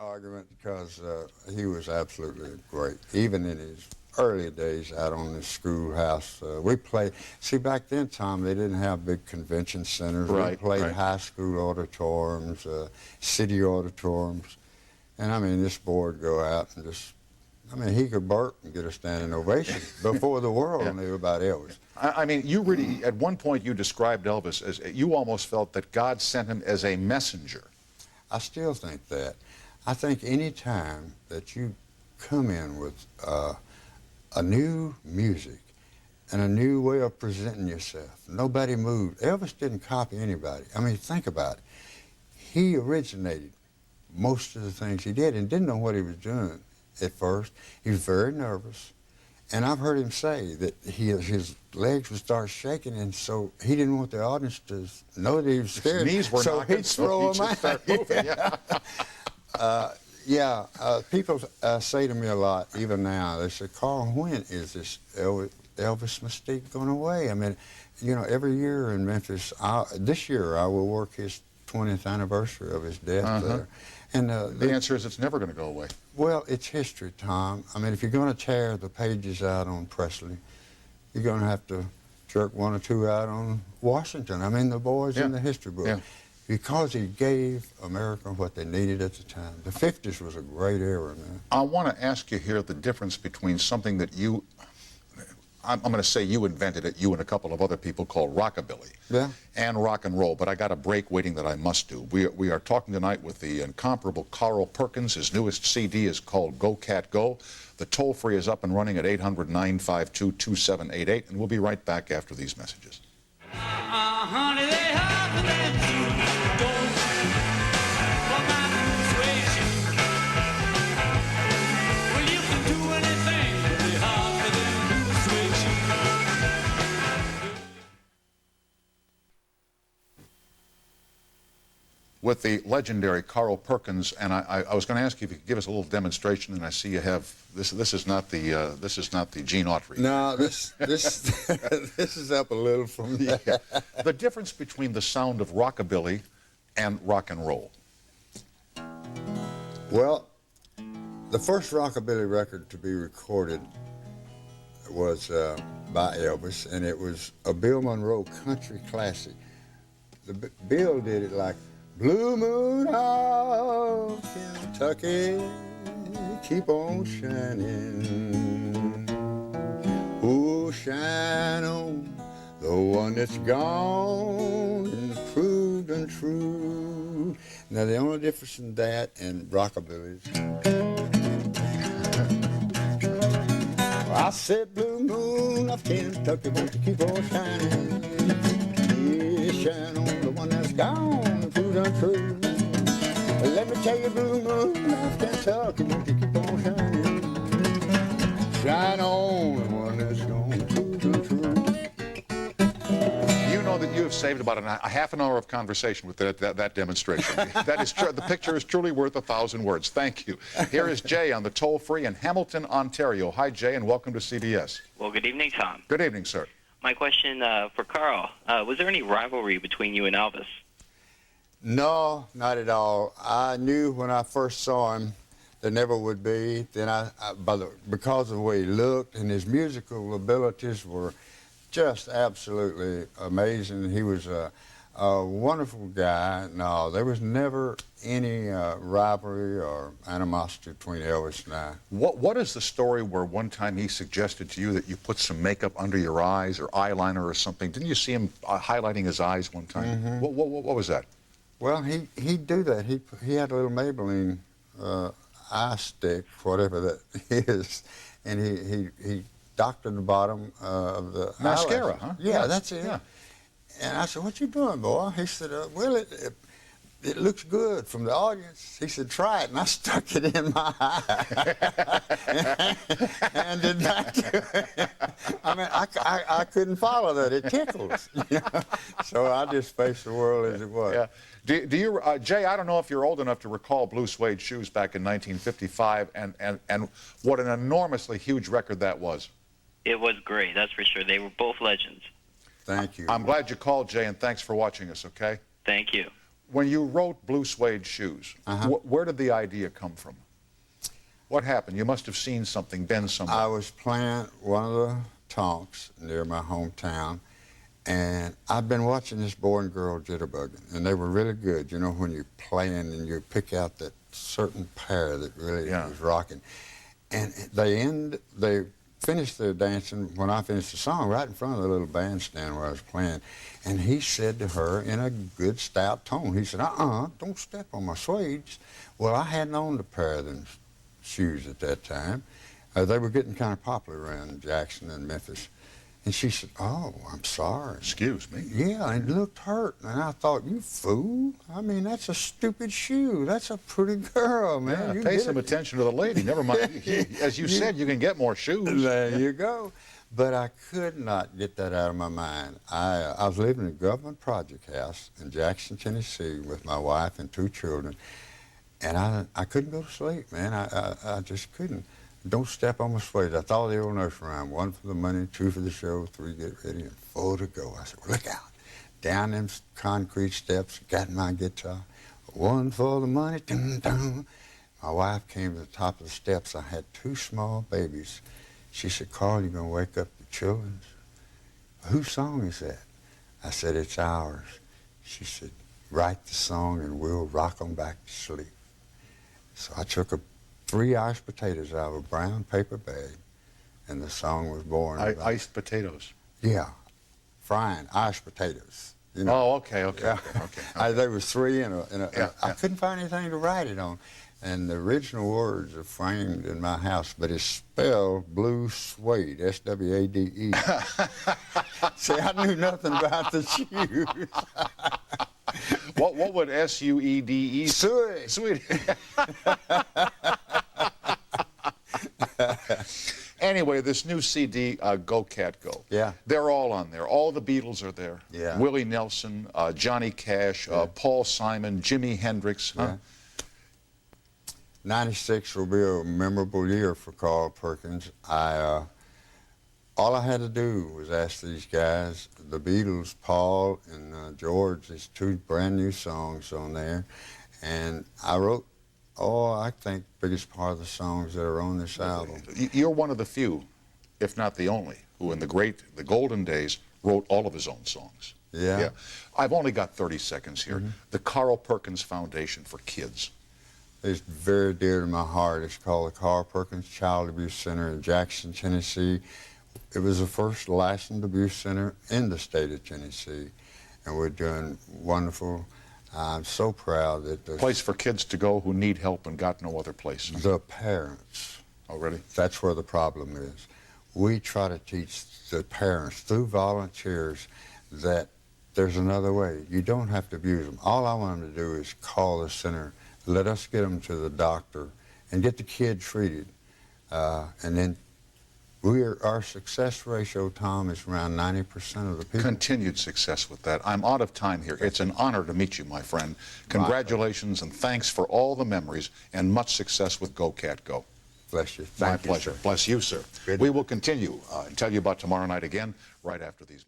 argument because he was absolutely great. Even in his early days out on the schoolhouse, we played. See, back then, Tom, they didn't have big convention centers. Right, we played right. high school auditoriums, city auditoriums. And, I mean, this boy would go out and just, I mean, he could burp and get a standing ovation before the world knew about Elvis. I mean, you really, at one point you described Elvis as, you almost felt that God sent him as a messenger. I still think that. I think any time that you come in with a new music and a new way of presenting yourself, nobody moved. Elvis didn't copy anybody. I mean, think about it. He originated most of the things he did and didn't know what he was doing at first. He was very nervous. And I've heard him say that his legs would start shaking, and so he didn't want the audience to know that he was scared. His knees were so knocking, he'd throw them out. Start moving, People say to me a lot, even now, they say, Carl, when is this Elvis mystique going away? I mean, you know, every year in Memphis, this year I will work his 20th anniversary of his death there. And the answer is it's never going to go away. Well, it's history, Tom. I mean, if you're going to tear the pages out on Presley, you're going to have to jerk one or two out on Washington. I mean, the boys in the history book. Yeah. Because he gave America what they needed at the time. The 50s was a great era, man. I want to ask you here the difference between something that you, I'm going to say you invented it, you and a couple of other people, called rockabilly and rock and roll, but I got a break waiting that I must do. We are talking tonight with the incomparable Carl Perkins. His newest CD is called Go Cat Go. The toll-free is up and running at 800-952-2788, and we'll be right back after these messages. Honey, they have to let you go for my persuasion. Well, you can do anything, but they have to persuasion. With the legendary Carl Perkins, and I was going to ask you if you could give us a little demonstration, and I see you have this. This is not the Gene Autry. No, this this is up a little from that. The difference between the sound of rockabilly and rock and roll. Well, the first rockabilly record to be recorded was by Elvis, and it was a Bill Monroe country classic. Bill did it like, Blue moon of Kentucky, keep on shining. Oh, shine on the one that's gone and proved untrue. Now, the only difference in that and rockabilly is, I said, blue moon of Kentucky, won't you keep on shining? Yeah, shine on the one that's gone. Untrue. Let me tell you, blue moon of Kentucky, won't you keep on shining? Shine on the one that's gone true. You know that you have saved about a half an hour of conversation with that demonstration. That is true. The picture is truly worth 1,000 words. Thank you. Here is Jay on the toll-free in Hamilton, Ontario. Hi, Jay, and welcome to CBS. Well, good evening, Tom. Good evening, sir. My question for Carl, was there any rivalry between you and Elvis? No, not at all. I knew when I first saw him there never would be. Then because of the way he looked and his musical abilities were just absolutely amazing. He was a wonderful guy. No, there was never any rivalry or animosity between Elvis and I. What is the story where one time he suggested to you that you put some makeup under your eyes or eyeliner or something? Didn't you see him highlighting his eyes one time? Mm-hmm. What was that? Well, he'd do that. He had a little Maybelline eye stick, whatever that is, and he doctored the bottom of the mascara, eyelashes. huh? Yeah, yes. That's it. Yeah. And I said, "What you doing, boy?" He said, "Well, it looks good from the audience." He said, "Try it," and I stuck it in my eye and did not do it. I mean, I couldn't follow that. It tickles. You know? So I just faced the world as it was. Yeah. Do you, Jay, I don't know if you're old enough to recall Blue Suede Shoes back in 1955 and what an enormously huge record that was. It was great, that's for sure. They were both legends. Thank you. I'm glad you called, Jay, and thanks for watching us, okay? Thank you. When you wrote Blue Suede Shoes, where did the idea come from? What happened? You must have seen something, been somewhere. I was playing one of the tonks near my hometown, and I've been watching this boy and girl jitterbugging, and they were really good. You know, when you're playing and you pick out that certain pair that really was rocking. And they finished their dancing when I finished the song right in front of the little bandstand where I was playing. And he said to her in a good stout tone, he said, don't step on my suedes. Well, I hadn't owned a pair of them shoes at that time. They were getting kind of popular around Jackson and Memphis. And she said, oh, I'm sorry. Excuse me? Yeah, and it looked hurt. And I thought, you fool. I mean, that's a stupid shoe. That's a pretty girl, man. Yeah, pay some attention to the lady. Never mind. As you said, you can get more shoes. There you go. But I could not get that out of my mind. I was living in a government project house in Jackson, Tennessee with my wife and 2 children. And I couldn't go to sleep, man. I just couldn't. Don't step on my suede. I thought of the old nursery rhyme. 1 for the money, 2 for the show, 3 get ready, and 4 to go. I said, well, look out. Down them concrete steps, got my guitar. 1 for the money, dun, dun. My wife came to the top of the steps. I had 2 small babies. She said, Carl, you gonna wake up the children? Whose song is that? I said, it's ours. She said, write the song and we'll rock 'em back to sleep. So I took 3 iced potatoes out of a brown paper bag, and the song was born. Iced potatoes? Yeah, frying iced potatoes. You know? Oh, okay. There was 3 in a I couldn't find anything to write it on. And the original words are framed in my house, but it's spelled Blue Suede, S-W-A-D-E. See, I knew nothing about the shoes. What would S-U-E-D-E? Suede. Suede. Anyway, this new CD, Go Cat Go. Yeah. They're all on there. All the Beatles are there. Yeah. Willie Nelson, Johnny Cash, Paul Simon, Jimi Hendrix. Yeah. 96 will be a memorable year for Carl Perkins. All I had to do was ask these guys, the Beatles, Paul and George, these 2 brand new songs on there. And I wrote, I think biggest part of the songs that are on this album. You're one of the few, if not the only, who in the golden days wrote all of his own songs. Yeah. I've only got 30 seconds here. The Carl Perkins Foundation for Kids. It's very dear to my heart. It's called the Carl Perkins Child Abuse Center in Jackson, Tennessee. It was the first licensed abuse center in the state of Tennessee, and we're doing wonderful. I'm so proud that the place for kids to go who need help and got no other place. The parents. Oh, really? That's where the problem is. We try to teach the parents through volunteers that there's another way. You don't have to abuse them. All I want them to do is call the center, let us get them to the doctor, and get the kid treated. And then our success ratio, Tom, is around 90% of the people. Continued success with that. I'm out of time here. It's an honor to meet you, my friend. Congratulations and thanks for all the memories and much success with Go Cat Go. Bless you. My pleasure. Bless you, sir. Good. We will continue and tell you about tomorrow night again right after these messages.